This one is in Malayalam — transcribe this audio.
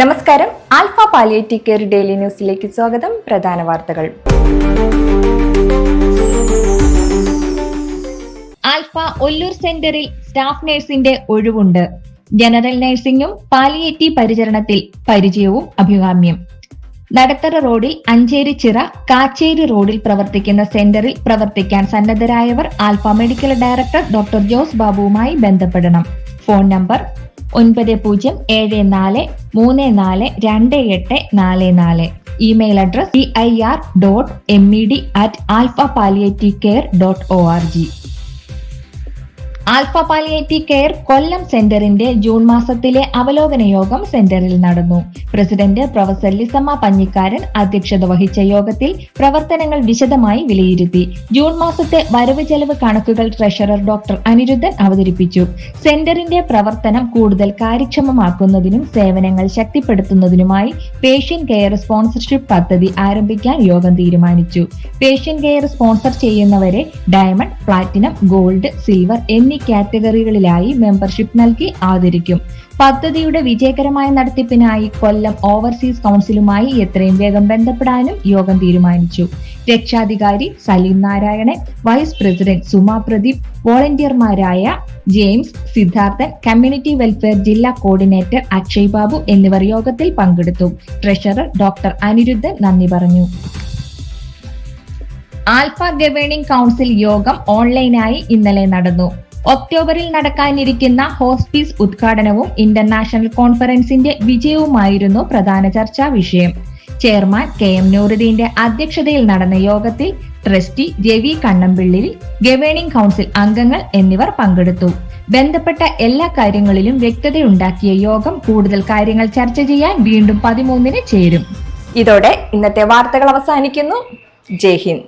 നമസ്കാരം. ആൽഫ പാലിയേറ്റീവ് കെയർ ഡെയിലി ന്യൂസിലേക്ക് സ്വാഗതം. പ്രധാന വാർത്തകൾ. ആൽഫ ഒല്ലൂർ സെന്ററിൽ സ്റ്റാഫ് നഴ്സിന്റെ ഒഴിവുണ്ട്. ജനറൽ നഴ്സിംഗും പാലിയേറ്റീവ് പരിചരണത്തിൽ പരിചയവും അഭികാമ്യം. നടത്തറ റോഡിൽ അഞ്ചേരി ചിറ കാച്ചേരി റോഡിൽ പ്രവർത്തിക്കുന്ന സെന്ററിൽ പ്രവർത്തിക്കാൻ സന്നദ്ധരായവർ Alpha medical director doctor Jose ബാബുവുമായി ബന്ധപ്പെടണം. Phone number 9074342844. Email address dir.med@alphapalliativecare.org. Alpha palliative care Kollam സെന്ററിന്റെ ജൂൺ മാസത്തിലെ അവലോകന യോഗം സെന്ററിൽ നടന്നു. പ്രസിഡന്റ് പ്രൊഫസർ ലിസമ്മ പഞ്ഞിക്കാരൻ അധ്യക്ഷത വഹിച്ച യോഗത്തിൽ പ്രവർത്തനങ്ങൾ വിശദമായി വിലയിരുത്തി. ജൂൺ മാസത്തെ വരവ് ചെലവ് കണക്കുകൾ ട്രഷറർ ഡോക്ടർ അനിരുദ്ധൻ അവതരിപ്പിച്ചു. സെന്ററിന്റെ പ്രവർത്തനം കൂടുതൽ കാര്യക്ഷമമാക്കുന്നതിനും സേവനങ്ങൾ ശക്തിപ്പെടുത്തുന്നതിനുമായി പേഷ്യന്റ് കെയർ സ്പോൺസർഷിപ്പ് പദ്ധതി ആരംഭിക്കാൻ യോഗം തീരുമാനിച്ചു. പേഷ്യന്റ് കെയർ സ്പോൺസർ ചെയ്യുന്നവരെ ഡയമണ്ട്, പ്ലാറ്റിനം, ഗോൾഡ്, സിൽവർ എന്നീ കാറ്റഗറികളിലായി മെമ്പർഷിപ്പ് നൽകി ആദരിക്കും. പദ്ധതിയുടെ വിജയകരമായ നടത്തിപ്പിനായി കൊല്ലം ഓവർസീസ് കൗൺസിലുമായി എത്രയും വേഗം ബന്ധപ്പെടാനും യോഗം തീരുമാനിച്ചു. രക്ഷാധികാരി സലീം നാരായണൻ, വൈസ് പ്രസിഡന്റ് സുമ പ്രദീപ്, വോളണ്ടിയർമാരായ ജെയിംസ്, സിദ്ധാർത്ഥൻ, കമ്മ്യൂണിറ്റി വെൽഫെയർ ജില്ലാ കോർഡിനേറ്റർ അക്ഷയ് ബാബു എന്നിവർ യോഗത്തിൽ പങ്കെടുത്തു. ട്രഷറർ ഡോക്ടർ അനിരുദ്ധൻ നന്ദി പറഞ്ഞു. ആൽഫ ഗവേണിംഗ് കൗൺസിൽ യോഗം ഓൺലൈനായി ഇന്നലെ നടന്നു. ഒക്ടോബറിൽ നടക്കാനിരിക്കുന്ന ഹോസ്പീസ് ഉദ്ഘാടനവും ഇന്റർനാഷണൽ കോൺഫറൻസിന്റെ വിജയവുമായിരുന്നു പ്രധാന ചർച്ചാ വിഷയം. ചെയർമാൻ KM നൂറുദ്ദീന്റെ അധ്യക്ഷതയിൽ നടന്ന യോഗത്തിൽ trustee Ravi Kannampilly, governing council അംഗങ്ങൾ എന്നിവർ പങ്കെടുത്തു. ബന്ധപ്പെട്ട എല്ലാ കാര്യങ്ങളിലും വ്യക്തതയുണ്ടാക്കിയ യോഗം കൂടുതൽ കാര്യങ്ങൾ ചർച്ച ചെയ്യാൻ വീണ്ടും 13-ന് ചേരും. ഇതോടെ ഇന്നത്തെ വാർത്തകൾ അവസാനിക്കുന്നു. ജയ് ഹിന്ദ്.